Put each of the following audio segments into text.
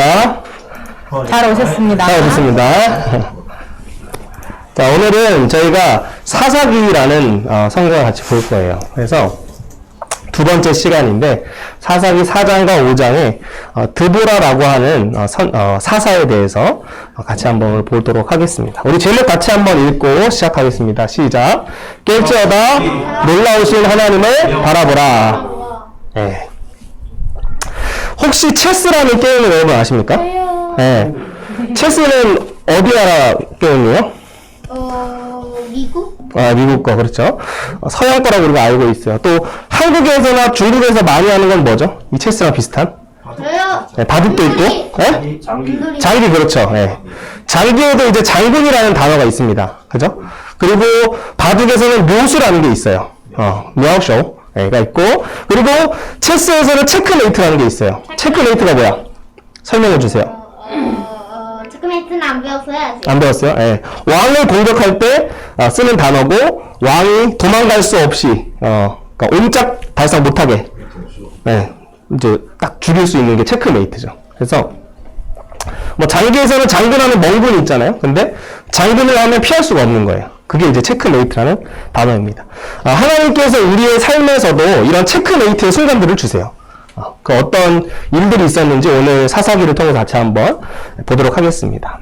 반갑습니다. 잘 오셨습니다. 잘 오셨습니다. 자, 오늘은 저희가 사사기라는 성경을 같이 볼 거예요. 그래서 두 번째 시간인데 사사기 4장과 5장에 드보라라고 하는 사사에 대해서 같이 한번 보도록 하겠습니다. 우리 제목 같이 한번 읽고 시작하겠습니다. 시작. 깰지어다 놀라우신 하나님을 바라보라. 네. 혹시 체스라는 게임을 여러분 아십니까? 네. 체스는 어디 나라 게임이에요? 미국? 미국 거, 그렇죠. 서양 거라고 우리가 알고 있어요. 또, 한국에서나 중국에서 많이 하는 건 뭐죠? 이 체스랑 비슷한? 저요. 네, 바둑도 있고, 네? 장기. 장기, 그렇죠. 네. 장기에도 이제 장군이라는 단어가 있습니다. 그죠? 그리고, 바둑에서는 묘수라는 게 있어요. 묘쇼. 가 있고, 그리고, 체스에서는 체크메이트라는 게 있어요. 체크메이트가 뭐야? 설명해 주세요. 체크메이트는 안 배웠어요, 아직. 안 배웠어요? 예. 왕을 공격할 때 쓰는 단어고, 왕이 도망갈 수 없이, 그러니까 옴짝 달싹 못하게, 예. 이제 딱 죽일 수 있는 게 체크메이트죠. 그래서, 뭐 장기에서는 장군하는 멍군이 있잖아요. 근데 장군을 하면 피할 수가 없는 거예요. 그게 이제 체크메이트라는 단어입니다. 하나님께서 우리의 삶에서도 이런 체크메이트의 순간들을 주세요. 그 어떤 일들이 있었는지 오늘 사사기를 통해서 같이 한번 보도록 하겠습니다.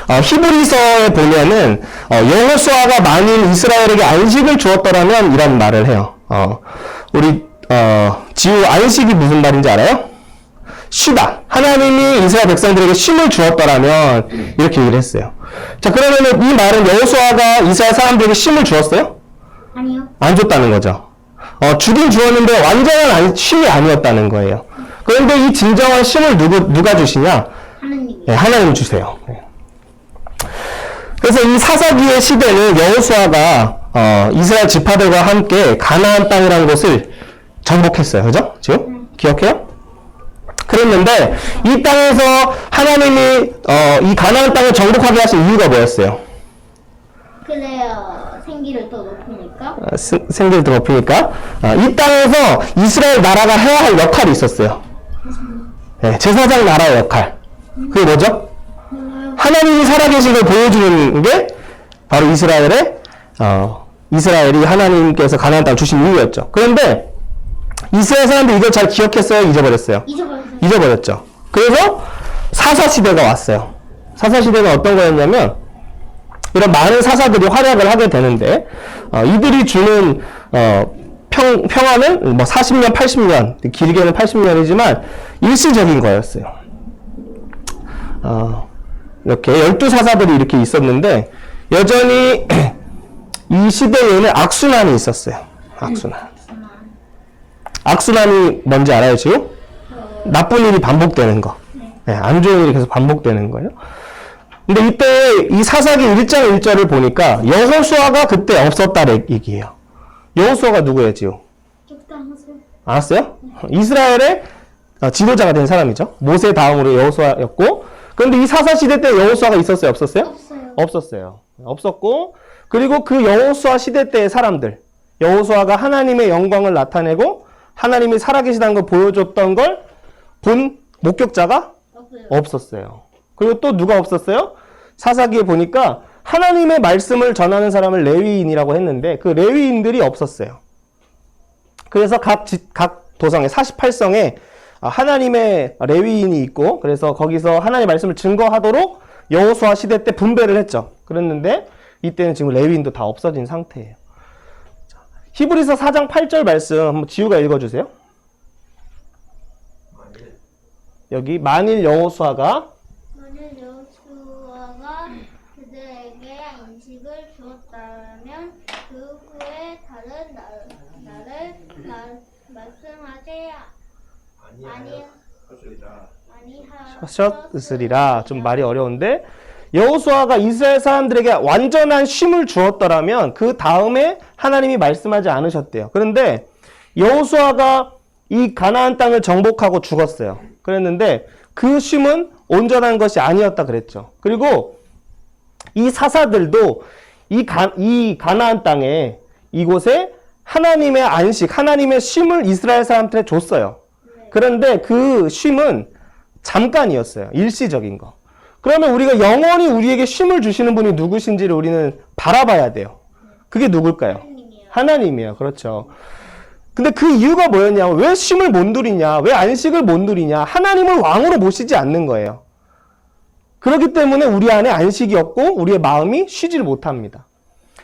히브리서에 보면은 여호수아가 만일 이스라엘에게 안식을 주었더라면 이런 말을 해요. 우리 지우 안식이 무슨 말인지 알아요? 쉬다. 하나님이 이스라엘 백성들에게 쉼을 주었더라면 이렇게 얘기를 했어요. 자, 그러면은 이 말은 여호수아가 이스라엘 사람들에게 쉼을 주었어요? 아니요. 안 줬다는 거죠. 주긴 주었는데 완전한 쉼이 아니었다는 거예요. 그런데 이 진정한 쉼을 누가 주시냐? 하나님. 네, 하나님 주세요. 네. 그래서 이 사사기의 시대는 여호수아가 이스라엘 지파들과 함께 가나안 땅이라는 곳을 정복했어요. 그죠? 지금? 기억해요? 그랬는데 이 땅에서 하나님이 이 가나안 땅을 정복하게 하신 이유가 뭐였어요? 그래요. 생기를 더 높으니까. 생기를 더 높이니까 이 땅에서 이스라엘 나라가 해야 할 역할이 있었어요. 네, 제사장 나라의 역할. 그게 뭐죠? 하나님이 살아계신 걸 보여주는 게 바로 이스라엘이 하나님께서 가나안 땅을 주신 이유였죠. 그런데 이스라엘 사람들이 이걸 잘 기억했어요? 잊어버렸어요? 잊어버렸죠. 그래서 사사시대가 왔어요. 사사시대가 어떤 거였냐면 이런 많은 사사들이 활약을 하게 되는데 이들이 주는 평화는 뭐 40년, 80년, 길게는 80년이지만 일시적인 거였어요. 이렇게 12사사들이 이렇게 있었는데 여전히 이 시대에는 악순환이 있었어요. 악순환이 뭔지 알아요, 지금? 나쁜 일이 반복되는 거. 네, 안 좋은 일이 계속 반복되는 거예요. 근데 이때 이 사사기 1장 1절을 보니까 여호수아가 그때 없었다 얘기예요. 여호수아가 누구예요, 지금? 알았어요? 이스라엘의 지도자가 된 사람이죠. 모세 다음으로 여호수아였고, 그런데 이 사사 시대 때 여호수아가 있었어요, 없었어요? 없었어요. 없었고, 그리고 그 여호수아 시대 때의 사람들, 여호수아가 하나님의 영광을 나타내고 하나님이 살아계시다는 걸 보여줬던 걸 본 목격자가 없었어요. 그리고 또 누가 없었어요? 사사기에 보니까 하나님의 말씀을 전하는 사람을 레위인이라고 했는데 그 레위인들이 없었어요. 그래서 각 도성에 48성에 하나님의 레위인이 있고 그래서 거기서 하나님의 말씀을 증거하도록 여호수아 시대 때 분배를 했죠. 그랬는데 이때는 지금 레위인도 다 없어진 상태예요. 히브리서 4장 8절 말씀 한번 지우가 읽어주세요. 여기 만일 여호수아가 그들에게 안식을 주었다면 그 후에 다른 나를 말씀하지 하셨으리라. 좀 말이 어려운데 여호수아가 이스라엘 사람들에게 완전한 쉼을 주었더라면 그 다음에 하나님이 말씀하지 않으셨대요. 그런데 여호수아가 이 가나안 땅을 정복하고 죽었어요. 그랬는데 그 쉼은 온전한 것이 아니었다 그랬죠. 그리고 이 사사들도 이 가나안 땅에 이곳에 하나님의 안식, 하나님의 쉼을 이스라엘 사람들에 줬어요. 그런데 그 쉼은 잠깐이었어요. 일시적인 거. 그러면 우리가 영원히 우리에게 쉼을 주시는 분이 누구신지를 우리는 바라봐야 돼요. 그게 누굴까요? 하나님이요. 하나님이에요. 그렇죠. 근데 그 이유가 뭐였냐? 왜 쉼을 못 누리냐? 왜 안식을 못 누리냐? 하나님을 왕으로 모시지 않는 거예요. 그렇기 때문에 우리 안에 안식이 없고 우리의 마음이 쉬지를 못합니다.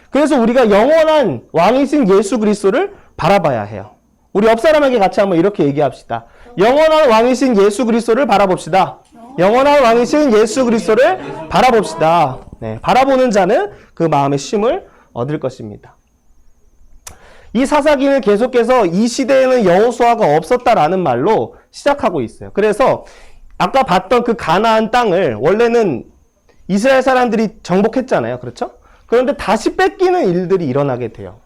그래서 우리가 영원한 왕이신 예수 그리스도를 바라봐야 해요. 우리 옆 사람에게 같이 한번 이렇게 얘기합시다. 영원한 왕이신 예수 그리스도를 바라봅시다. 영원한 왕이신 예수 그리스도를 바라봅시다. 네, 바라보는 자는 그 마음의 쉼을 얻을 것입니다. 이 사사기는 계속해서 이 시대에는 여호수아가 없었다라는 말로 시작하고 있어요. 그래서 아까 봤던 그 가나안 땅을 원래는 이스라엘 사람들이 정복했잖아요. 그렇죠? 그런데 다시 뺏기는 일들이 일어나게 돼요.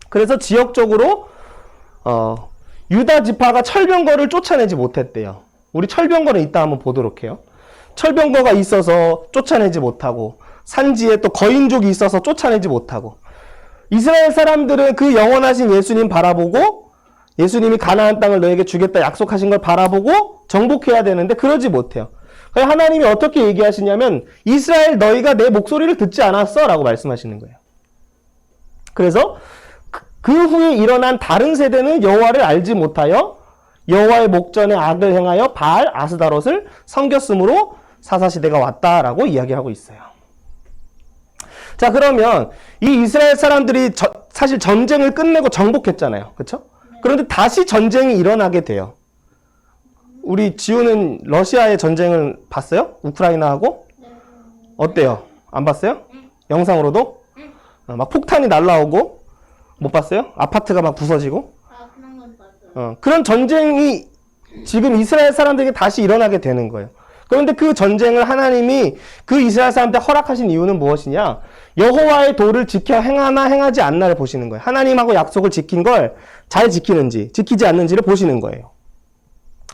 그래서 지역적으로 유다 지파가 철병거를 쫓아내지 못했대요. 우리 철병거는 이따 한번 보도록 해요. 철병거가 있어서 쫓아내지 못하고 산지에 또 거인족이 있어서 쫓아내지 못하고 이스라엘 사람들은 그 영원하신 예수님 바라보고 예수님이 가나안 땅을 너에게 주겠다 약속하신 걸 바라보고 정복해야 되는데 그러지 못해요. 그래서 하나님이 어떻게 얘기하시냐면 이스라엘 너희가 내 목소리를 듣지 않았어 라고 말씀하시는 거예요. 그래서 그 후에 일어난 다른 세대는 여호와를 알지 못하여 여호와의 목전에 악을 행하여 바알 아스다롯을 섬겼으므로 사사시대가 왔다라고 이야기하고 있어요. 자, 그러면 이 이스라엘 사람들이 사실 전쟁을 끝내고 정복했잖아요. 그렇죠? 그런데 다시 전쟁이 일어나게 돼요. 우리 지우는 러시아의 전쟁을 봤어요? 우크라이나하고? 어때요? 안 봤어요? 영상으로도? 막 폭탄이 날라오고 못 봤어요? 아파트가 막 부서지고? 그런 건 봤어요. 그런 전쟁이 지금 이스라엘 사람들에게 다시 일어나게 되는 거예요. 그런데 그 전쟁을 하나님이 그 이스라엘 사람한테 허락하신 이유는 무엇이냐? 여호와의 도를 지켜 행하나 행하지 않나를 보시는 거예요. 하나님하고 약속을 지킨 걸 잘 지키는지 지키지 않는지를 보시는 거예요.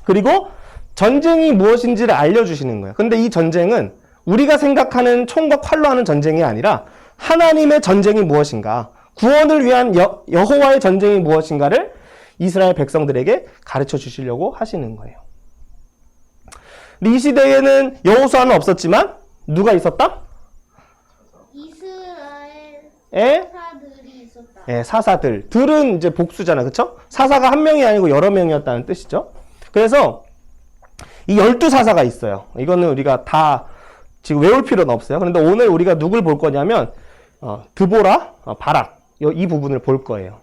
그리고 전쟁이 무엇인지를 알려주시는 거예요. 근데 이 전쟁은 우리가 생각하는 총과 칼로 하는 전쟁이 아니라 하나님의 전쟁이 무엇인가, 구원을 위한 여호와의 전쟁이 무엇인가를 이스라엘 백성들에게 가르쳐 주시려고 하시는 거예요. 근데 이 시대에는 여호수아는 없었지만 누가 있었다? 이스라엘 사사들이 있었다. 예, 사사들. 들은 이제 복수잖아. 그쵸? 사사가 한 명이 아니고 여러 명이었다는 뜻이죠. 그래서 이 12사사가 있어요. 이거는 우리가 다 지금 외울 필요는 없어요. 그런데 오늘 우리가 누굴 볼 거냐면 드보라, 바락 이 부분을 볼 거예요.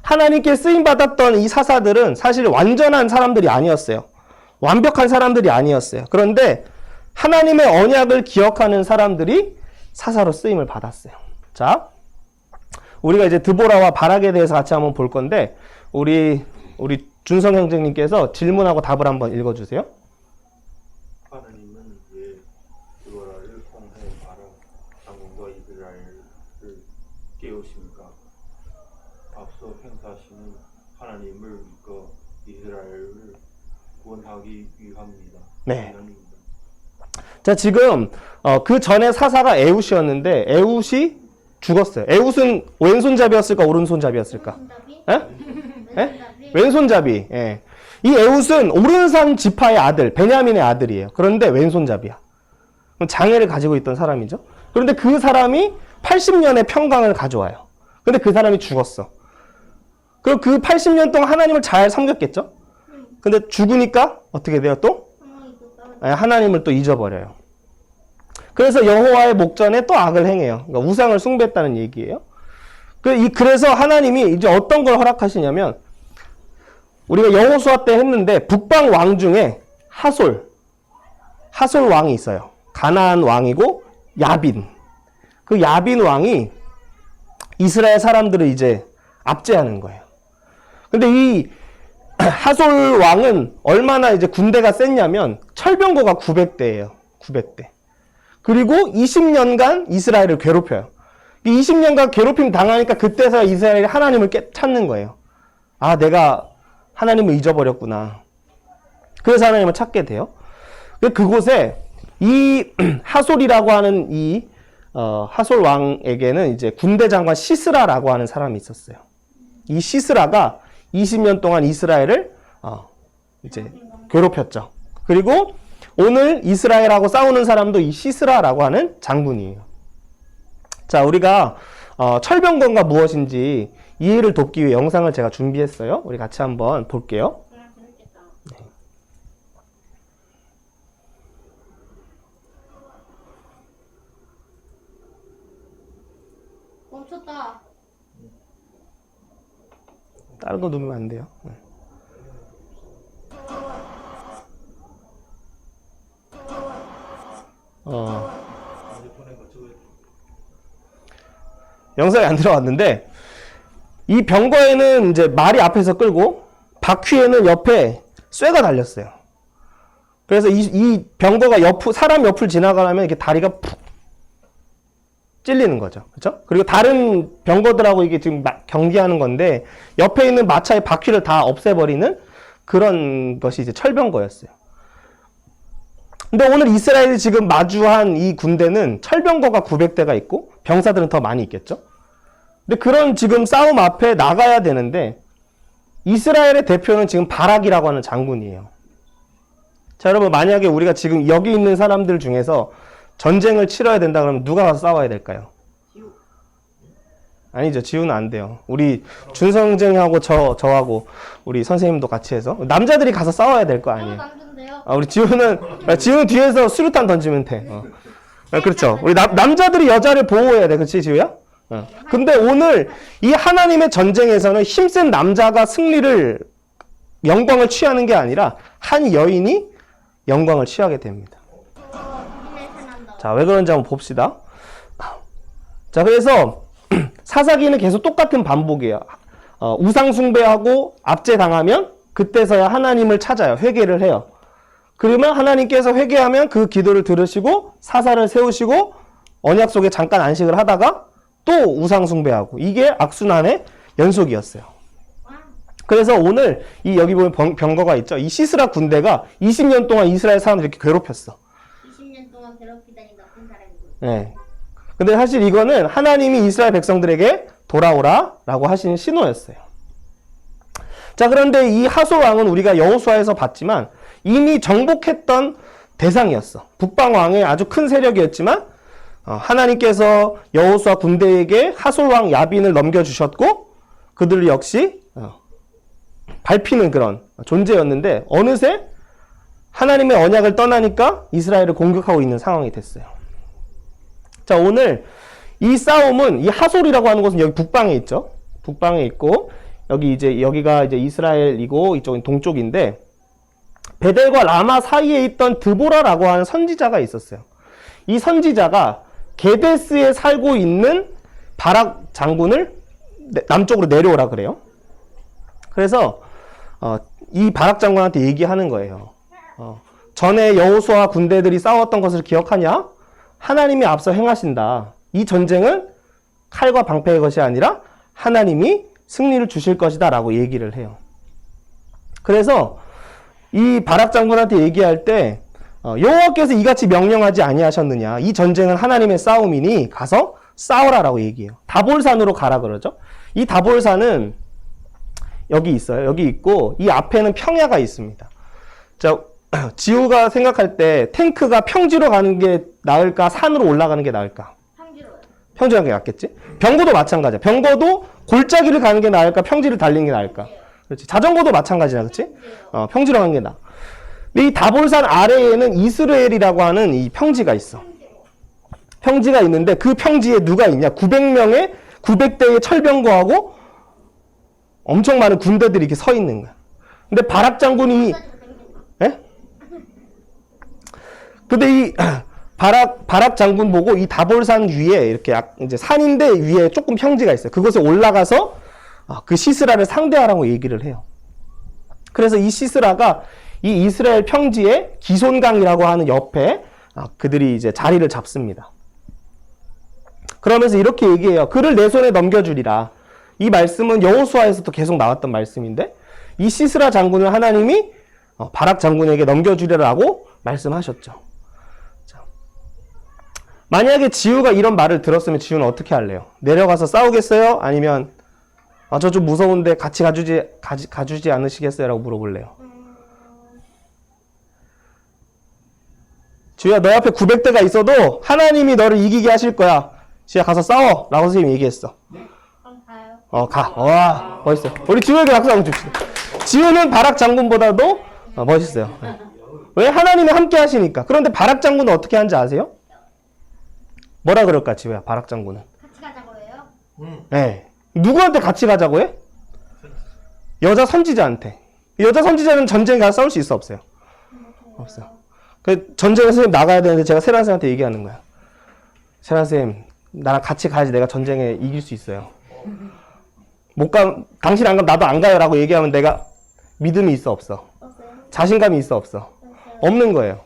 하나님께 쓰임받았던 이 사사들은 사실 완전한 사람들이 아니었어요. 완벽한 사람들이 아니었어요. 그런데 하나님의 언약을 기억하는 사람들이 사사로 쓰임을 받았어요. 자, 우리가 이제 드보라와 바락에 대해서 같이 한번 볼 건데 우리 준성 형제님께서 질문하고 답을 한번 읽어주세요. 하나님은 왜 드보라를 통해 바락 장군과 이스라엘을 깨우십니까? 앞서 행사하시는 하나님을 믿고 이스라엘을 구원하기 위함입니다. 네. 자, 지금 그 전에 사사가 에훗이었는데 에훗이 죽었어요. 에훗은 왼손잡이였을까 오른손잡이였을까? 왼손잡이. 예. 이 에훗은 오른산 지파의 아들, 베냐민의 아들이에요. 그런데 왼손잡이야. 장애를 가지고 있던 사람이죠. 그런데 그 사람이 80년의 평강을 가져와요. 근데 그 사람이 죽었어. 그리고 그 80년 동안 하나님을 잘 섬겼겠죠? 근데 죽으니까 어떻게 돼요 또? 하나님을 또 잊어버려요. 그래서 여호와의 목전에 또 악을 행해요. 그러니까 우상을 숭배했다는 얘기예요. 그래서 하나님이 이제 어떤 걸 허락하시냐면 우리가 여호수아 때 했는데 북방 왕 중에 하솔 왕이 있어요. 가나안 왕이고 야빈. 그 야빈 왕이 이스라엘 사람들을 이제 압제하는 거예요. 근데 이 하솔 왕은 얼마나 이제 군대가 셌냐면 철병거가 900대예요. 900대. 그리고 20년간 이스라엘을 괴롭혀요. 20년간 괴롭힘 당하니까 그때서 이스라엘이 하나님을 찾는 거예요. 아, 내가 하나님을 잊어버렸구나. 그래서 하나님을 찾게 돼요. 그곳에 이 하솔이라고 하는 이 하솔 왕에게는 이제 군대 장관 시스라라고 하는 사람이 있었어요. 이 시스라가 20년 동안 이스라엘을 이제 괴롭혔죠. 그리고 오늘 이스라엘하고 싸우는 사람도 이 시스라라고 하는 장군이에요. 자, 우리가 철병거가 무엇인지 이해를 돕기 위해 영상을 제가 준비했어요. 우리 같이 한번 볼게요. 재밌겠다. 멈췄다. 다른 거 누르면 안 돼요. 영상이 안 들어왔는데 이 병거에는 이제 말이 앞에서 끌고 바퀴에는 옆에 쇠가 달렸어요. 그래서 이 병거가 사람 옆을 지나가려면 이렇게 다리가 푹 찔리는 거죠. 그렇죠? 그리고 다른 병거들하고 이게 지금 경기하는 건데 옆에 있는 마차의 바퀴를 다 없애버리는 그런 것이 이제 철병거였어요. 근데 오늘 이스라엘이 지금 마주한 이 군대는 철병거가 900대가 있고 병사들은 더 많이 있겠죠. 근데 그런 지금 싸움 앞에 나가야 되는데 이스라엘의 대표는 지금 바락이라고 하는 장군이에요. 자, 여러분, 만약에 우리가 지금 여기 있는 사람들 중에서 전쟁을 치러야 된다 그러면 누가 가서 싸워야 될까요? 아니죠. 지우는 안 돼요. 우리 준성쟁이하고 저하고 우리 선생님도 같이 해서 남자들이 가서 싸워야 될 거 아니에요. 남자인데요. 우리 지우는 뒤에서 수류탄 던지면 돼. 그렇죠. 우리 남자들이 여자를 보호해야 돼. 그렇지, 지우야? 근데 오늘 이 하나님의 전쟁에서는 힘센 남자가 승리를 영광을 취하는 게 아니라 한 여인이 영광을 취하게 됩니다. 자, 왜 그런지 한번 봅시다. 자, 그래서 사사기는 계속 똑같은 반복이에요. 우상 숭배하고 압제당하면 그때서야 하나님을 찾아요. 회개를 해요. 그러면 하나님께서 회개하면 그 기도를 들으시고 사사를 세우시고 언약 속에 잠깐 안식을 하다가 또 우상 숭배하고, 이게 악순환의 연속이었어요. 그래서 오늘 여기 보면 병거가 있죠. 이 시스라 군대가 20년 동안 이스라엘 사람들 이렇게 괴롭혔어. 20년 동안 괴롭히다니 나쁜 사람이고. 네. 근데 사실 이거는 하나님이 이스라엘 백성들에게 돌아오라라고 하시는 신호였어요. 자, 그런데 이 하솔 왕은 우리가 여호수아에서 봤지만 이미 정복했던 대상이었어. 북방 왕의 아주 큰 세력이었지만 하나님께서 여호수아 군대에게 하솔 왕 야빈을 넘겨주셨고 그들 역시 밟히는 그런 존재였는데 어느새 하나님의 언약을 떠나니까 이스라엘을 공격하고 있는 상황이 됐어요. 자, 오늘 이 싸움은 이 하솔이라고 하는 곳은 여기 북방에 있죠. 북방에 있고 여기가 이제 이스라엘이고 이쪽은 동쪽인데 베델과 라마 사이에 있던 드보라라고 하는 선지자가 있었어요. 이 선지자가 게데스에 살고 있는 바락 장군을 남쪽으로 내려오라 그래요. 그래서 이 바락 장군한테 얘기하는 거예요. 전에 여호수아 군대들이 싸웠던 것을 기억하냐? 하나님이 앞서 행하신다. 이 전쟁은 칼과 방패의 것이 아니라 하나님이 승리를 주실 것이다 라고 얘기를 해요. 그래서 이 바락 장군한테 얘기할 때 여호와께서 이같이 명령하지 아니하셨느냐. 이 전쟁은 하나님의 싸움이니 가서 싸우라라고 얘기해요. 다볼산으로 가라 그러죠. 이 다볼산은 여기 있어요. 여기 있고 이 앞에는 평야가 있습니다. 자, 지우가 생각할 때 탱크가 평지로 가는 게 나을까 산으로 올라가는 게 나을까? 평지로 가는 게 낫겠지? 병거도 마찬가지야. 병거도 골짜기를 가는 게 나을까? 평지를 달리는 게 나을까? 그렇지. 자전거도 마찬가지야. 그렇지? 평지로 가는 게 나아. 근데 이 다볼산 아래에는 이스라엘이라고 하는 이 평지가 있어. 평지가 있는데 그 평지에 누가 있냐? 900대의 철병거하고 엄청 많은 군대들이 이렇게 서 있는 거야. 근데 바락 장군이 근데 이 바락 장군 보고 이 다볼산 위에 이렇게 이제 산인데 위에 조금 평지가 있어요. 그곳에 올라가서 그 시스라를 상대하라고 얘기를 해요. 그래서 이 시스라가 이 이스라엘 평지에 기손강이라고 하는 옆에 그들이 이제 자리를 잡습니다. 그러면서 이렇게 얘기해요. 그를 내 손에 넘겨주리라. 이 말씀은 여호수아에서도 계속 나왔던 말씀인데 이 시스라 장군을 하나님이 바락 장군에게 넘겨주리라고 말씀하셨죠. 자, 만약에 지우가 이런 말을 들었으면 지우는 어떻게 할래요? 내려가서 싸우겠어요? 아니면 저 좀 무서운데 같이 가주지 않으시겠어요? 라고 물어볼래요. 지우야, 너 앞에 900대가 있어도 하나님이 너를 이기게 하실 거야. 지우야, 가서 싸워. 라고 선생님이 얘기했어. 그럼 가요. 가. 와, 멋있어. 우리 지우에게 박수 한번 줍시다. 지우는 바락 장군보다도 멋있어요. 네. 왜? 하나님이 함께 하시니까. 그런데 바락 장군은 어떻게 하는지 아세요? 뭐라 그럴까, 지우야, 바락 장군은? 같이 가자고 해요? 네. 누구한테 같이 가자고 해? 여자 선지자한테. 여자 선지자는 전쟁에 가서 싸울 수 있어, 없어요? 없어요. 그 전쟁에 선생님 나가야 되는데 제가 세란 쌤한테 얘기하는 거야. 세란 쌤, 나랑 같이 가야지 내가 전쟁에 이길 수 있어요. 못 가, 당신 안 가면 나도 안 가요라고 얘기하면 내가 믿음이 있어, 없어? 없어요? 자신감이 있어, 없어? 없어요? 없는 거예요.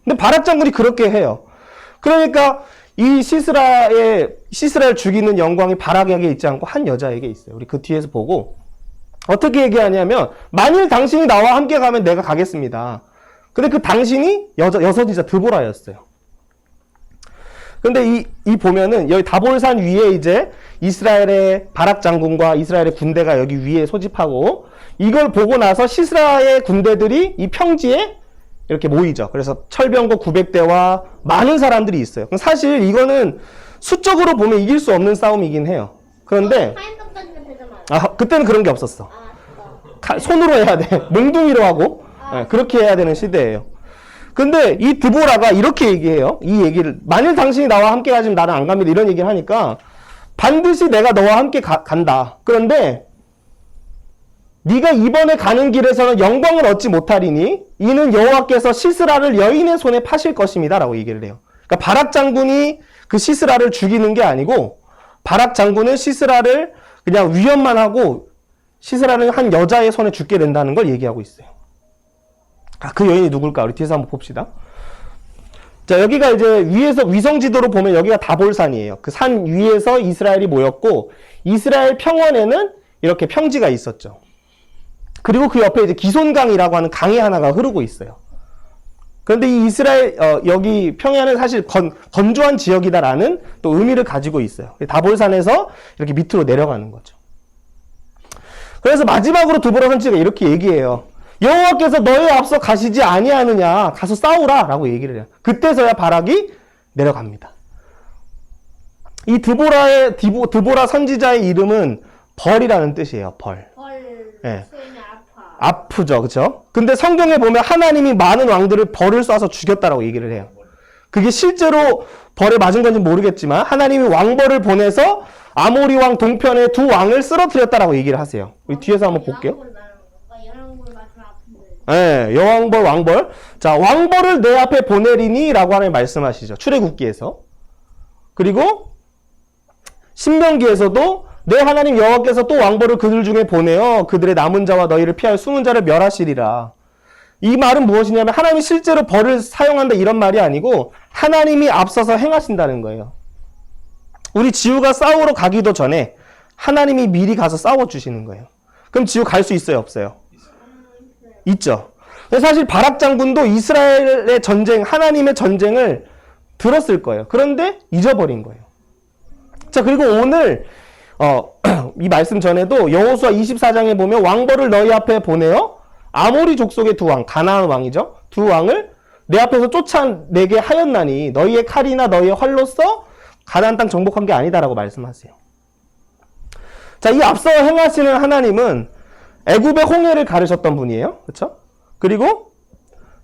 근데 바락 장군이 그렇게 해요. 그러니까 이 시스라를 죽이는 영광이 바락에게 있지 않고 한 여자에게 있어요. 우리 그 뒤에서 보고 어떻게 얘기하냐면, 만일 당신이 나와 함께 가면 내가 가겠습니다. 근데 그 당신이 여선지자 드보라였어요. 근데 이 보면은 여기 다볼산 위에 이제 이스라엘의 바락 장군과 이스라엘의 군대가 여기 위에 소집하고, 이걸 보고 나서 시스라의 군대들이 이 평지에 이렇게 모이죠. 그래서 철병거 900대와 많은 사람들이 있어요. 그럼 사실 이거는 수적으로 보면 이길 수 없는 싸움이긴 해요. 그런데 하얀 던지면 되잖아요. 그때는 그런 게 없었어. 진짜. 손으로 해야 돼. 몽둥이로 하고 그렇게 해야 되는 시대예요. 근데 이 드보라가 이렇게 얘기해요. 이 얘기를, 만일 당신이 나와 함께 가지면 나는 안 갑니다, 이런 얘기를 하니까, 반드시 내가 너와 함께 간다. 그런데 네가 이번에 가는 길에서는 영광을 얻지 못하리니 이는 여호와께서 시스라를 여인의 손에 파실 것입니다 라고 얘기를 해요. 그러니까 바락 장군이 그 시스라를 죽이는 게 아니고, 바락 장군은 시스라를 그냥 위협만 하고 시스라는 한 여자의 손에 죽게 된다는 걸 얘기하고 있어요. 그 여인이 누굴까? 우리 뒤에서 한번 봅시다. 자, 여기가 이제 위에서 위성지도로 보면 여기가 다볼산이에요. 그 산 위에서 이스라엘이 모였고, 이스라엘 평원에는 이렇게 평지가 있었죠. 그리고 그 옆에 이제 기손강이라고 하는 강이 하나가 흐르고 있어요. 그런데 이 이스라엘, 여기 평야는 사실 건조한 지역이다라는 또 의미를 가지고 있어요. 다볼산에서 이렇게 밑으로 내려가는 거죠. 그래서 마지막으로 드보라 선지자가 이렇게 얘기해요. 여호와께서 너의 앞서 가시지 아니하느냐, 가서 싸우라 라고 얘기를 해요. 그때서야 바락이 내려갑니다. 이 드보라 선지자의 이름은 벌이라는 뜻이에요. 벌. 네. 수행이 아파. 아프죠, 그렇죠? 근데 성경에 보면 하나님이 많은 왕들을 벌을 쏴서 죽였다라고 얘기를 해요. 그게 실제로 벌에 맞은 건지 모르겠지만 하나님이 왕벌을 보내서 아모리 왕 동편의 두 왕을 쓰러뜨렸다라고 얘기를 하세요. 우리 뒤에서 한번 볼게요. 여왕벌 맞으면 아픈데. 네, 여왕벌, 왕벌. 자, 왕벌을 내 앞에 보내리니 라고 하나님 말씀하시죠. 출애굽기에서. 그리고 신명기에서도 내 하나님 여호와께서 또 왕벌을 그들 중에 보내어 그들의 남은 자와 너희를 피하여 숨은 자를 멸하시리라. 이 말은 무엇이냐면 하나님이 실제로 벌을 사용한다 이런 말이 아니고 하나님이 앞서서 행하신다는 거예요. 우리 지우가 싸우러 가기도 전에 하나님이 미리 가서 싸워주시는 거예요. 그럼 지우 갈 수 있어요, 없어요? 있죠. 사실 바락 장군도 이스라엘의 전쟁, 하나님의 전쟁을 들었을 거예요. 그런데 잊어버린 거예요. 자, 그리고 오늘 이 말씀 전에도 여호수아 24장에 보면 왕벌을 너희 앞에 보내어 아모리 족속의 두 왕, 가나안 왕이죠. 두 왕을 내 앞에서 쫓아내게 하였나니 너희의 칼이나 너희의 활로서 가나안 땅 정복한 게 아니다라고 말씀하세요. 자, 이 앞서 행하시는 하나님은 애굽의 홍해를 가르셨던 분이에요. 그렇죠? 그리고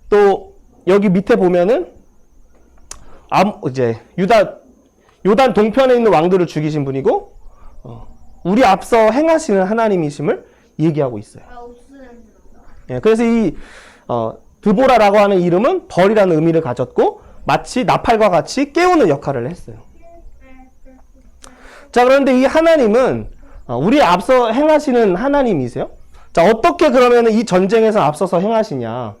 또 여기 밑에 보면은 이제 요단 동편에 있는 왕들을 죽이신 분이고 우리 앞서 행하시는 하나님이심을 얘기하고 있어요. 예, 그래서 이 드보라라고 하는 이름은 벌이라는 의미를 가졌고 마치 나팔과 같이 깨우는 역할을 했어요. 자, 그런데 이 하나님은 우리 앞서 행하시는 하나님이세요. 자, 어떻게 그러면 이 전쟁에서 앞서서 행하시냐?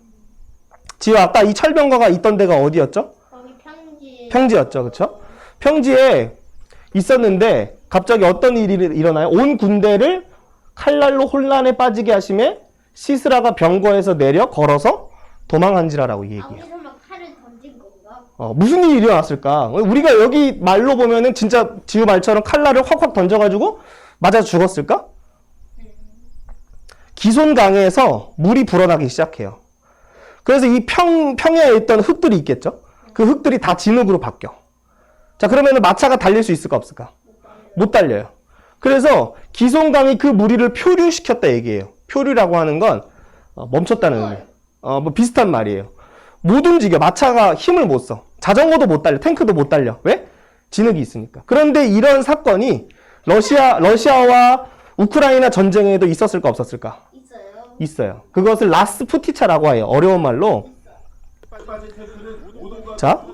지금 아까 이 철병거가 있던 데가 어디였죠? 거기 평지. 평지였죠, 그렇죠? 평지에 있었는데 갑자기 어떤 일이 일어나요? 온 군대를 칼날로 혼란에 빠지게 하심에 시스라가 병거에서 내려 걸어서 도망한지라라고 얘기해요. 거기서 막 칼을 던진 건가? 무슨 일이 일어났을까? 우리가 여기 말로 보면은 진짜 지우 말처럼 칼날을 확확 던져가지고 맞아 죽었을까? 기손강에서 물이 불어나기 시작해요. 그래서 이 평야에 있던 흙들이 있겠죠? 그 흙들이 다 진흙으로 바뀌어. 자, 그러면 마차가 달릴 수 있을까 없을까? 못 달려요. 그래서 기송강이 그 무리를 표류시켰다 얘기예요. 표류라고 하는 건 멈췄다는 의미. 뭐 비슷한 말이에요. 못 움직여. 마차가 힘을 못 써. 자전거도 못 달려. 탱크도 못 달려. 왜? 진흙이 있으니까. 그런데 이런 사건이 러시아와 우크라이나 전쟁에도 있었을까 없었을까? 있어요. 있어요. 그것을 라스푸티차라고 해요. 어려운 말로. 자,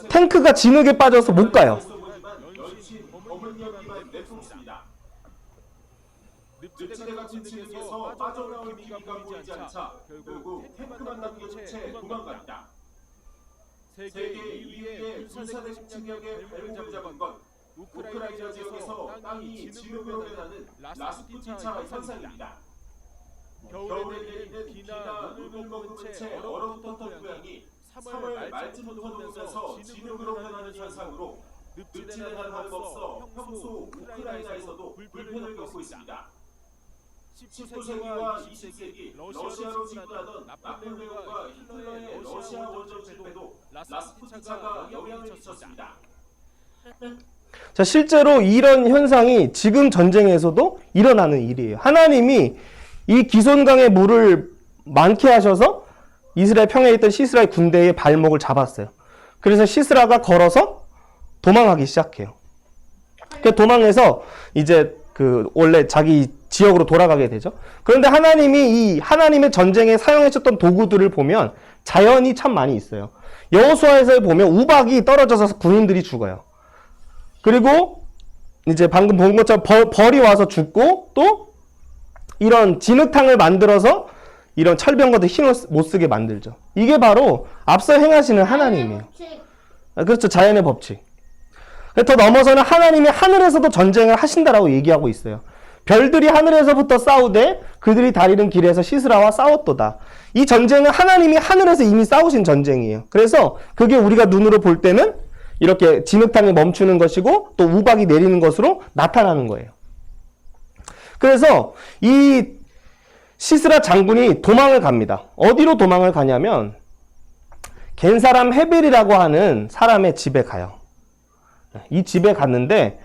탱크가 진흙에 빠져서 못 가요. 늪지대가 진층에서 빠져나올 기미가 보이지 않자 결국 탱크만 남긴 채 도망갔다. 세계 2위의 군사대 측력의 발목을 잡은 건 우크라이나 지역에서 땅이 진흙으로 변하는 라스푸티차 현상입니다. 겨울에 내리는 비나 눈을 머금은 채 얼어붙었던 고양이 3월 말쯤부터 녹으면서 진흙으로 변하는 현상으로 늪지대가 다름없어 평소 우크라이나에서도 불편을 겪고 있습니다. 19세기와 20세기 러시아로 집권하던 나폴레옹과 히틀러의 러시아 원정 실패도 라스푸티차가 영향을 미쳤습니다. 자, 실제로 이런 현상이 지금 전쟁에서도 일어나는 일이에요. 하나님이 이 기손강의 물을 많게 하셔서 이스라엘 평야에 있던 시스라의 군대의 발목을 잡았어요. 그래서 시스라가 걸어서 도망하기 시작해요. 그 도망해서 이제 원래 자기 지역으로 돌아가게 되죠. 그런데 하나님이 이 하나님의 전쟁에 사용하셨던 도구들을 보면 자연이 참 많이 있어요. 여호수아에서 보면 우박이 떨어져서 군인들이 죽어요. 그리고 이제 방금 본 것처럼 벌이 와서 죽고, 또 이런 진흙탕을 만들어서 이런 철병거들 힘을 못 쓰게 만들죠. 이게 바로 앞서 행하시는 하나님이에요. 그렇죠. 자연의 법칙. 더 넘어서는 하나님이 하늘에서도 전쟁을 하신다라고 얘기하고 있어요. 별들이 하늘에서부터 싸우되 그들이 다니는 길에서 시스라와 싸웠도다. 이 전쟁은 하나님이 하늘에서 이미 싸우신 전쟁이에요. 그래서 그게 우리가 눈으로 볼 때는 이렇게 진흙탕이 멈추는 것이고 또 우박이 내리는 것으로 나타나는 거예요. 그래서 이 시스라 장군이 도망을 갑니다. 어디로 도망을 가냐면 겐사람 헤벨이라고 하는 사람의 집에 가요. 이 집에 갔는데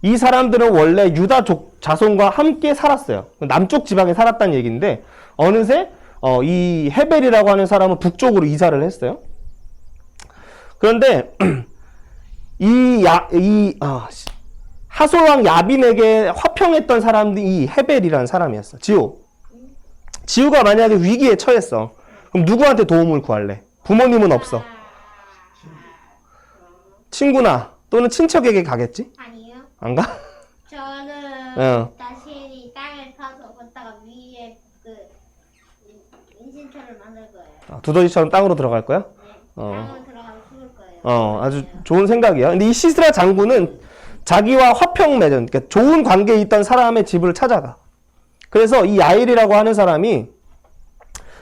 이 사람들은 원래 유다 자손과 함께 살았어요. 남쪽 지방에 살았다는 얘기인데 어느새 이 헤벨이라고 하는 사람은 북쪽으로 이사를 했어요. 그런데 하솔왕 야빈에게 화평했던 사람이 이 헤벨이라는 사람이었어. 지우가 만약에 위기에 처했어. 그럼 누구한테 도움을 구할래? 부모님은 없어. 친구나 또는 친척에게 가겠지? 아니요. 안 가? 저는 다시 땅을 파서 걷다가 위에 인신처를 만들 거예요. 두더지처럼 땅으로 들어갈 거야? 네. 땅으로 들어가서 죽을 거예요. 아주 좋은 생각이야. 근데 이 시스라 장군은 자기와 화평 맺은, 그러니까 좋은 관계에 있던 사람의 집을 찾아가. 그래서 이 야일이라고 하는 사람이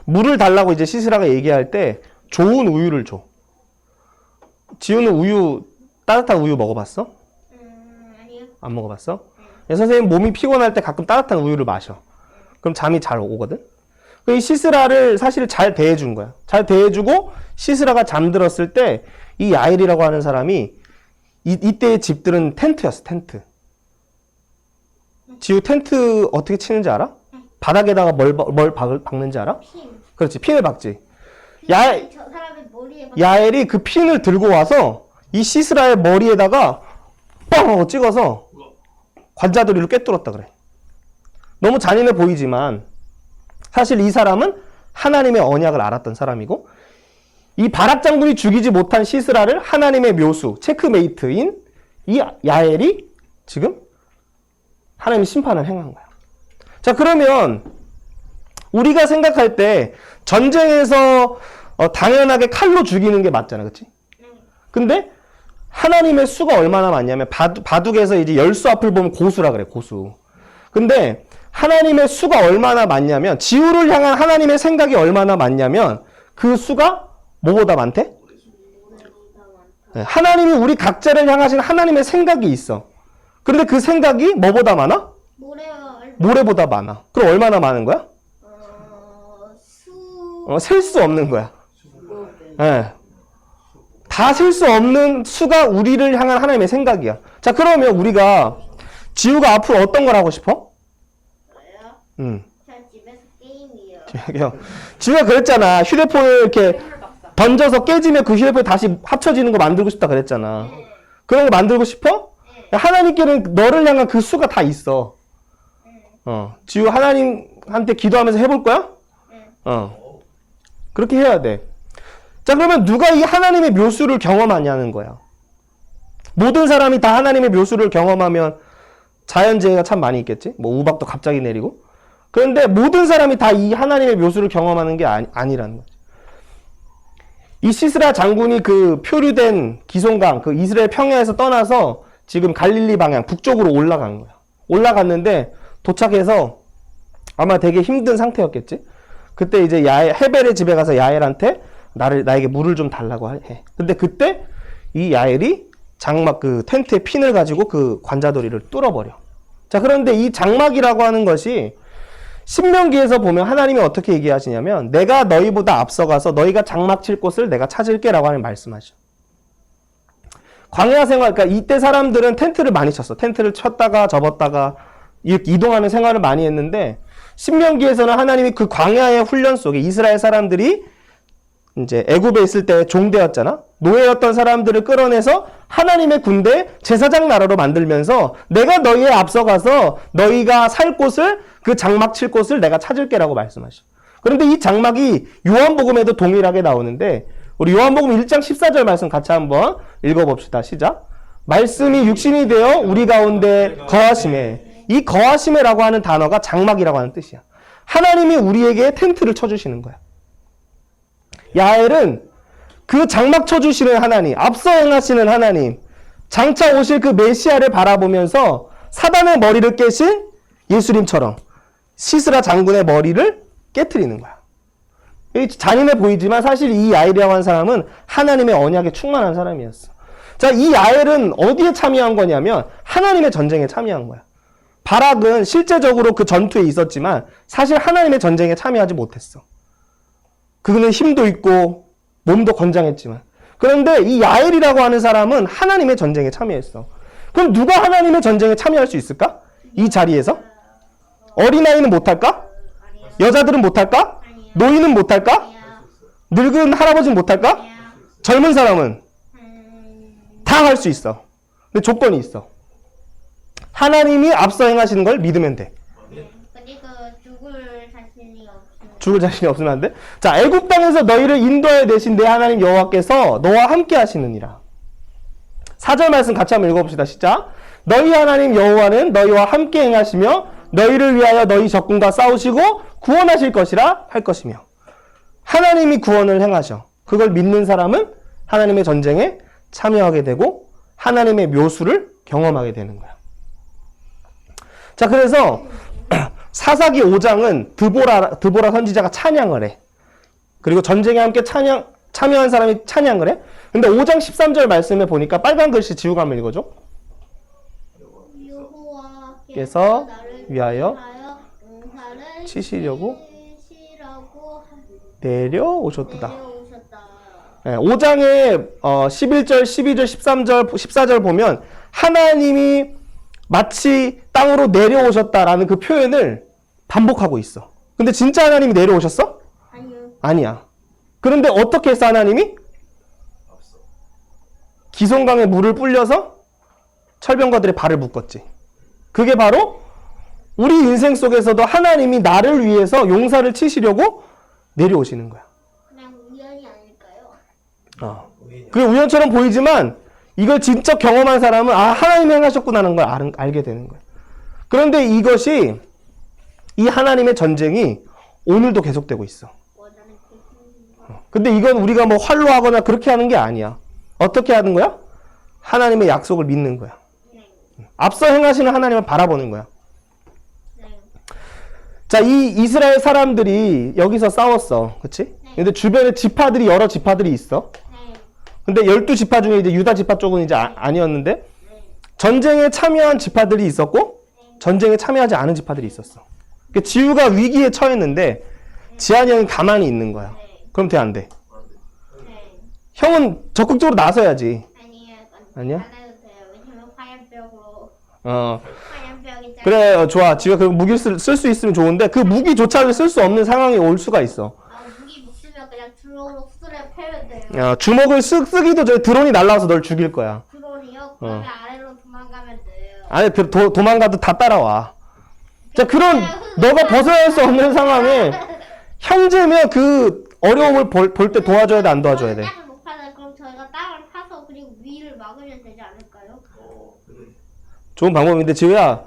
물을 달라고 이제 시스라가 얘기할 때 좋은 우유를 줘. 지우는 따뜻한 우유 먹어봤어? 아니요. 안 먹어봤어? 선생님 몸이 피곤할 때 가끔 따뜻한 우유를 마셔. 그럼 잠이 잘 오거든? 이 시스라를 사실 잘 대해준 거야. 잘 대해주고 시스라가 잠들었을 때 이 야일이라고 하는 사람이 이때의 집들은 텐트였어, 텐트. 지우 텐트 어떻게 치는지 알아? 바닥에다가 뭘 박는지 알아? 핀. 그렇지, 핀을 박지. 저 사람의 머리에 야엘이 그 핀을 들고 와서 이 시스라의 머리에다가 뻥 하고 찍어서 관자놀이를 꿰뚫었다 그래. 너무 잔인해 보이지만 사실 이 사람은 하나님의 언약을 알았던 사람이고, 이 바락 장군이 죽이지 못한 시스라를 하나님의 묘수, 체크메이트인 이 야엘이 지금 하나님의 심판을 행한 거야. 자, 그러면 우리가 생각할 때 전쟁에서 당연하게 칼로 죽이는 게 맞잖아, 그치? 근데 하나님의 수가 얼마나 많냐면 바둑에서 이제 열수 앞을 보면 고수라 그래, 고수. 근데 하나님의 수가 얼마나 많냐면, 지우를 향한 하나님의 생각이 얼마나 많냐면 그 수가 뭐보다 많대? 하나님이 우리 각자를 향하신 하나님의 생각이 있어. 그런데 그 생각이 뭐보다 많아? 모래보다 많아. 그럼 얼마나 많은 거야? 셀 수 없는 거야. 네. 가실 수 없는 수가 우리를 향한 하나님의 생각이야. 자, 그러면 우리가 지우가 앞으로 어떤 걸 하고 싶어? 저요? 저 집에서 게임이요. 지우가 그랬잖아. 휴대폰을 이렇게 던져서 깨지면 그 휴대폰 다시 합쳐지는 거 만들고 싶다 그랬잖아. 그런 거 만들고 싶어? 하나님께는 너를 향한 그 수가 다 있어. 지우 하나님한테 기도하면서 해볼 거야? 그렇게 해야 돼. 자, 그러면 누가 이 하나님의 묘수를 경험하냐는 거야. 모든 사람이 다 하나님의 묘수를 경험하면 자연재해가 참 많이 있겠지? 뭐 우박도 갑자기 내리고. 그런데 모든 사람이 다 이 하나님의 묘수를 경험하는 게 아니라는 거지. 이 시스라 장군이 그 표류된 기송강, 그 이스라엘 평야에서 떠나서 지금 갈릴리 방향 북쪽으로 올라간 거야. 올라갔는데 도착해서 아마 되게 힘든 상태였겠지? 그때 이제 헤벨의 집에 가서 야엘한테 나에게 물을 좀 달라고 해. 근데 그때 이 야엘이 장막 그 텐트의 핀을 가지고 그 관자돌이를 뚫어버려. 자, 그런데 이 장막이라고 하는 것이 신명기에서 보면 하나님이 어떻게 얘기하시냐면 내가 너희보다 앞서가서 너희가 장막 칠 곳을 내가 찾을게 라고 하는 말씀하셔. 광야 생활, 그러니까 이때 사람들은 텐트를 많이 쳤어. 텐트를 쳤다가 접었다가 이동하는 생활을 많이 했는데 신명기에서는 하나님이 그 광야의 훈련 속에 이스라엘 사람들이 이제 애굽에 있을 때 종되었잖아. 노예였던 사람들을 끌어내서 하나님의 군대 제사장 나라로 만들면서 내가 너희에 앞서가서 너희가 살 곳을 그 장막 칠 곳을 내가 찾을게라고 말씀하셔. 그런데 이 장막이 요한복음에도 동일하게 나오는데 우리 요한복음 1장 14절 말씀 같이 한번 읽어봅시다. 시작. 말씀이 육신이 되어 우리 가운데 거하심에. 이 거하심에라고 하는 단어가 장막이라고 하는 뜻이야. 하나님이 우리에게 텐트를 쳐주시는 거야. 야엘은 그 장막 쳐주시는 하나님, 앞서 행하시는 하나님, 장차 오실 그 메시아를 바라보면서 사단의 머리를 깨신 예수님처럼 시스라 장군의 머리를 깨트리는 거야. 잔인해 보이지만 사실 이 야엘이라고 하는 사람은 하나님의 언약에 충만한 사람이었어. 자, 이 야엘은 어디에 참여한 거냐면 하나님의 전쟁에 참여한 거야. 바락은 실제적으로 그 전투에 있었지만 사실 하나님의 전쟁에 참여하지 못했어. 그는 힘도 있고 몸도 건장했지만. 그런데 이 야엘이라고 하는 사람은 하나님의 전쟁에 참여했어. 그럼 누가 하나님의 전쟁에 참여할 수 있을까? 이 자리에서? 어린아이는 못할까? 여자들은 못할까? 노인은 못할까? 늙은 할아버지는 못할까? 젊은 사람은? 다 할 수 있어. 근데 조건이 있어. 하나님이 앞서 행하시는 걸 믿으면 돼. 그리고 죽을 자신이 없으면 안 돼? 자, 애굽 땅에서 너희를 인도하여 내신 내 하나님 여호와께서 너와 함께 하시느니라. 4절 말씀 같이 한번 읽어봅시다. 시작. 너희 하나님 여호와는 너희와 함께 행하시며 너희를 위하여 너희 적군과 싸우시고 구원하실 것이라 할 것이며. 하나님이 구원을 행하셔. 그걸 믿는 사람은 하나님의 전쟁에 참여하게 되고 하나님의 묘수를 경험하게 되는 거야. 자, 그래서 사사기 5장은 드보라 선지자가 찬양을 해. 그리고 전쟁에 함께 참여한 사람이 찬양을 해. 근데 5장 13절 말씀에 보니까 빨간 글씨 지우가 한번 읽어줘. 여호와께서 나를 위하여 용사를 치시려고 치시라고 내려오셨도다. 내려오셨다. 네, 5장에 11절, 12절, 13절, 14절 보면 하나님이 마치 땅으로 내려오셨다라는 그 표현을 반복하고 있어. 근데 진짜 하나님이 내려오셨어? 아니요. 아니야. 그런데 어떻게 했어 하나님이? 기송강에 물을 불려서 철병거들의 발을 묶었지. 그게 바로 우리 인생 속에서도 하나님이 나를 위해서 용사를 치시려고 내려오시는 거야. 그냥 우연이 아닐까요? 그게 우연처럼 보이지만 이걸 직접 경험한 사람은 아, 하나님이 행하셨구나는 걸 알게 되는 거야. 그런데 이것이 이 하나님의 전쟁이 오늘도 계속되고 있어. 근데 이건 우리가 뭐 활로 하거나 그렇게 하는 게 아니야. 어떻게 하는 거야? 하나님의 약속을 믿는 거야. 앞서 행하시는 하나님을 바라보는 거야. 자, 이 이스라엘 사람들이 여기서 싸웠어. 그치? 근데 주변에 지파들이 여러 지파들이 있어. 근데 12지파 중에 이제 유다 지파 쪽은 이제 아니었는데 전쟁에 참여한 지파들이 있었고 전쟁에 참여하지 않은 지파들이 있었어. 그러니까 지우가 위기에 처했는데 지한이 형이 가만히 있는 거야. 그럼 돼, 안 돼? 형은 적극적으로 나서야지. 아니에요. 아니야? 안 해도 돼요. 왜냐면 화염병으로 어. 화염병이 그래, 좋아. 지가 그 무기를 쓸 수 있으면 좋은데 그 무기조차를 쓸 수 없는 상황이 올 수가 있어. 무기 못 쓰면 그냥 드론으로 수를 패면 돼요. 주먹을 쓰기도 전에 드론이 날라와서 널 죽일 거야. 드론이요? 그러면 아래로 도망가면 돼요. 안에 도망가도 다 따라와. 자, 그런 너가 벗어날 수 없는 상황에 형제면 그 어려움을 볼 때 도와줘야 돼, 안 도와줘야 돼? 땅을 못 파는 그럼 저희가 땅을 파서 그리고 위를 막으면 되지 않을까요? 좋은 방법인데 지우야,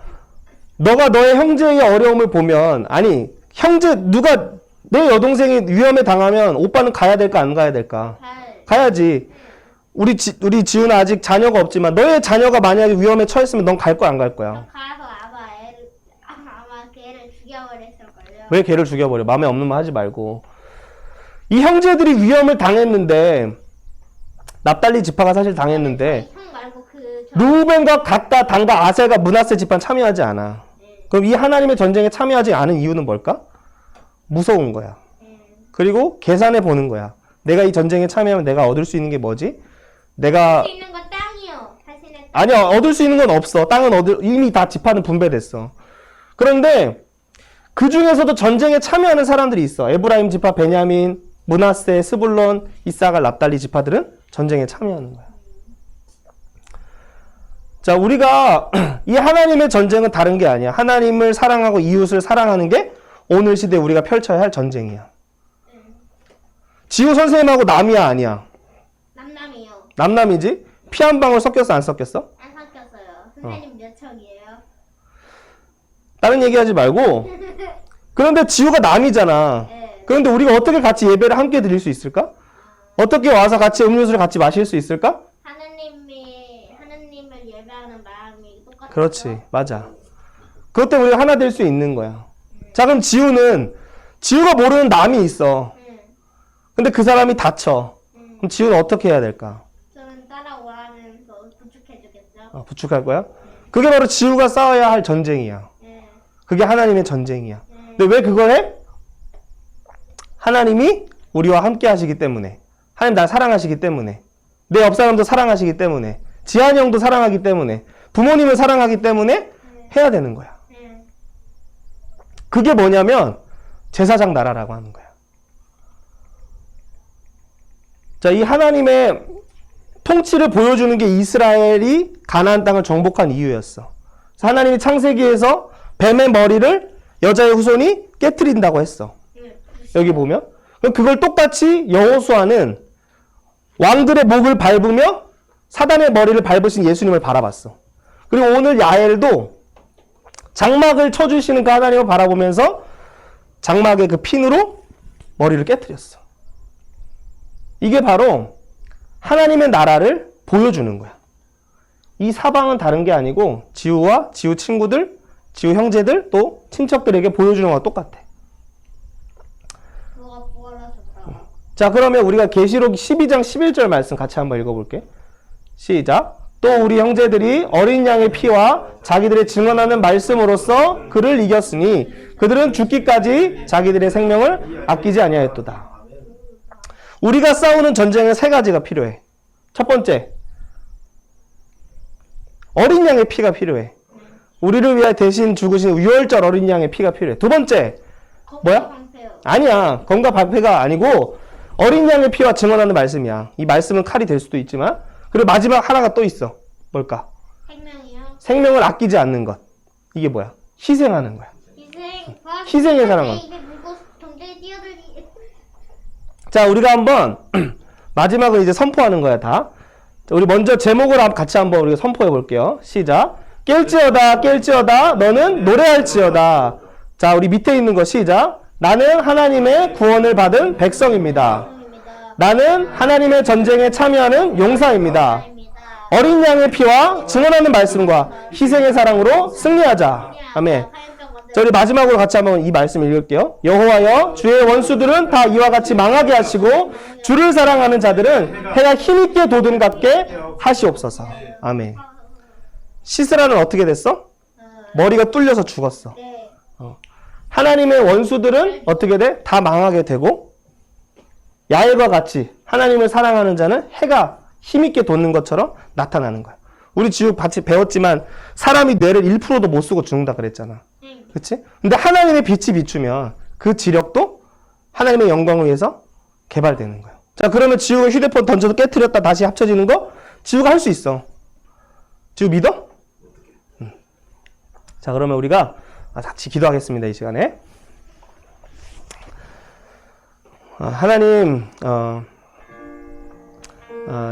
너가 너의 형제의 어려움을 보면 아니 형제 누가 내 여동생이 위험에 당하면 오빠는 가야 될까 안 가야 될까? 가야지. 우리 지우는 아직 자녀가 없지만 너의 자녀가 만약에 위험에 처했으면 넌 갈 거야 안 갈 거야? 가서 아마 걔를 죽여버렸을걸요. 왜 걔를 죽여버려? 마음에 없는 말 하지 말고. 이 형제들이 위험을 당했는데 납달리 지파가 사실 당했는데 형 말고 루벤과 갓다, 단과 아셀과 므낫세 지파는 참여하지 않아. 그럼 이 하나님의 전쟁에 참여하지 않은 이유는 뭘까? 무서운 거야. 그리고 계산해 보는 거야. 내가 이 전쟁에 참여하면 내가 얻을 수 있는 게 뭐지? 내가 할수 있는 건 땅이요. 자신의 땅. 아니야, 얻을 수 있는 건 없어. 땅은 이미 다 지파는 분배됐어. 그런데 그 중에서도 전쟁에 참여하는 사람들이 있어. 에브라임 지파, 베냐민, 므낫세, 스불론, 이사갈, 납달리 지파들은 전쟁에 참여하는 거야. 자, 우리가 이 하나님의 전쟁은 다른 게 아니야. 하나님을 사랑하고 이웃을 사랑하는 게 오늘 시대에 우리가 펼쳐야 할 전쟁이야. 지우 선생님하고 남이야, 아니야? 남남이요. 남남이지? 피 한 방울 섞였어, 안 섞였어? 안 섞였어요. 선생님 몇 척이에요? 다른 얘기하지 말고. 그런데 지우가 남이잖아. 네. 그런데 우리가 어떻게 같이 예배를 함께 드릴 수 있을까? 어떻게 와서 같이 음료수를 같이 마실 수 있을까? 하나님을 예배하는 마음이 똑같아요. 그렇지, 맞아. 그것 때문에 우리가 하나 될 수 있는 거야. 자, 그럼 지우가 모르는 남이 있어. 근데 그 사람이 다쳐. 그럼 지우는 어떻게 해야 될까? 저는 따라오라면서 부축해주겠죠. 부축할 거야? 그게 바로 지우가 싸워야 할 전쟁이야. 그게 하나님의 전쟁이야. 근데 왜 그걸 해? 하나님이 우리와 함께 하시기 때문에. 하나님 날 사랑하시기 때문에. 내 옆 사람도 사랑하시기 때문에. 지한이 형도 사랑하기 때문에. 부모님을 사랑하기 때문에 해야 되는 거야. 그게 뭐냐면 제사장 나라라고 하는 거야. 자, 이 하나님의 통치를 보여주는 게 이스라엘이 가나안 땅을 정복한 이유였어. 하나님이 창세기에서 뱀의 머리를 여자의 후손이 깨트린다고 했어. 여기 보면. 그걸 똑같이 여호수아는 왕들의 목을 밟으며 사단의 머리를 밟으신 예수님을 바라봤어. 그리고 오늘 야엘도 장막을 쳐주시는 그 하나님을 바라보면서 장막의 그 핀으로 머리를 깨트렸어. 이게 바로 하나님의 나라를 보여주는 거야. 이 사방은 다른 게 아니고 지우와 지우 친구들, 지우 형제들, 또 친척들에게 보여주는 거와 똑같아. 그거가 부활하셨다. 자, 그러면 우리가 계시록 12장 11절 말씀 같이 한번 읽어볼게. 시작. 또 우리 형제들이 어린 양의 피와 자기들의 증언하는 말씀으로써 그를 이겼으니 그들은 죽기까지 자기들의 생명을 아끼지 아니하였도다. 우리가 싸우는 전쟁은 세 가지가 필요해. 첫 번째, 어린 양의 피가 필요해. 우리를 위해 대신 죽으신 유월절 어린 양의 피가 필요해. 두 번째, 뭐야? 아니야. 검과 방패가 아니고 어린 양의 피와 증언하는 말씀이야. 이 말씀은 칼이 될 수도 있지만, 그리고 마지막 하나가 또 있어. 뭘까? 생명이요? 생명을 아끼지 않는 것. 이게 뭐야? 희생하는 거야. 희생의 사랑은. 이게 물고 경제에 뛰어들기. 자, 우리가 한번 마지막을 이제 선포하는 거야, 다. 자, 우리 먼저 제목을 같이 한번 우리가 선포해 볼게요. 시작. 깰지어다 너는 노래할지어다. 자, 우리 밑에 있는 거 시작. 나는 하나님의 구원을 받은 백성입니다. 나는 하나님의 전쟁에 참여하는 용사입니다. 어린 양의 피와 증언하는 말씀과 희생의 사랑으로 승리하자. 아멘. 자, 우리 마지막으로 같이 한번 이 말씀 읽을게요. 여호와여, 주의 원수들은 다 이와 같이 망하게 하시고 주를 사랑하는 자들은 해가 힘있게 돋음 같게 하시옵소서. 아멘. 시스라는 어떻게 됐어? 머리가 뚫려서 죽었어. 하나님의 원수들은 어떻게 돼? 다 망하게 되고 야엘과 같이 하나님을 사랑하는 자는 해가 힘있게 돋는 것처럼 나타나는 거야. 우리 지금 같이 배웠지만 사람이 뇌를 1%도 못 쓰고 죽는다 그랬잖아. 그치? 근데 하나님의 빛이 비추면 그 지력도 하나님의 영광을 위해서 개발되는 거예요. 자, 그러면 지우가 휴대폰 던져도 깨트렸다 다시 합쳐지는 거 지우가 할 수 있어. 지우 믿어? 자, 그러면 우리가 같이 기도하겠습니다. 이 시간에. 하나님,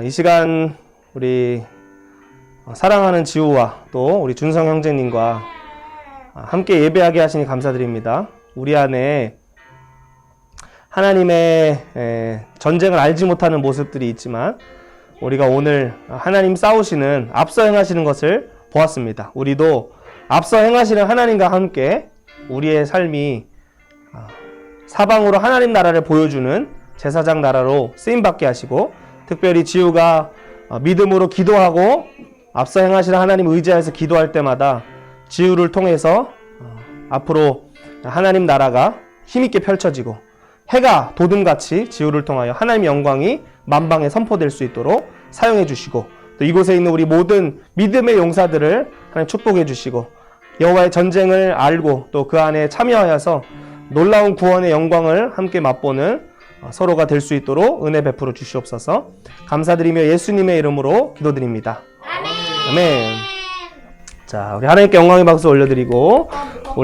이 시간 우리 사랑하는 지우와 또 우리 준성 형제님과 함께 예배하게 하시니 감사드립니다. 우리 안에 하나님의 전쟁을 알지 못하는 모습들이 있지만 우리가 오늘 하나님 싸우시는 앞서 행하시는 것을 보았습니다. 우리도 앞서 행하시는 하나님과 함께 우리의 삶이 사방으로 하나님 나라를 보여주는 제사장 나라로 쓰임받게 하시고 특별히 지우가 믿음으로 기도하고 앞서 행하시는 하나님 의지하여서 기도할 때마다 지우를 통해서 앞으로 하나님 나라가 힘있게 펼쳐지고 해가 돋음같이 지우를 통하여 하나님의 영광이 만방에 선포될 수 있도록 사용해 주시고 또 이곳에 있는 우리 모든 믿음의 용사들을 하나님 축복해 주시고 여호와의 전쟁을 알고 또 그 안에 참여하여서 놀라운 구원의 영광을 함께 맛보는 서로가 될 수 있도록 은혜 베풀어 주시옵소서. 감사드리며 예수님의 이름으로 기도드립니다. 아멘. 자, 우리 하나님께 영광의 박수 올려드리고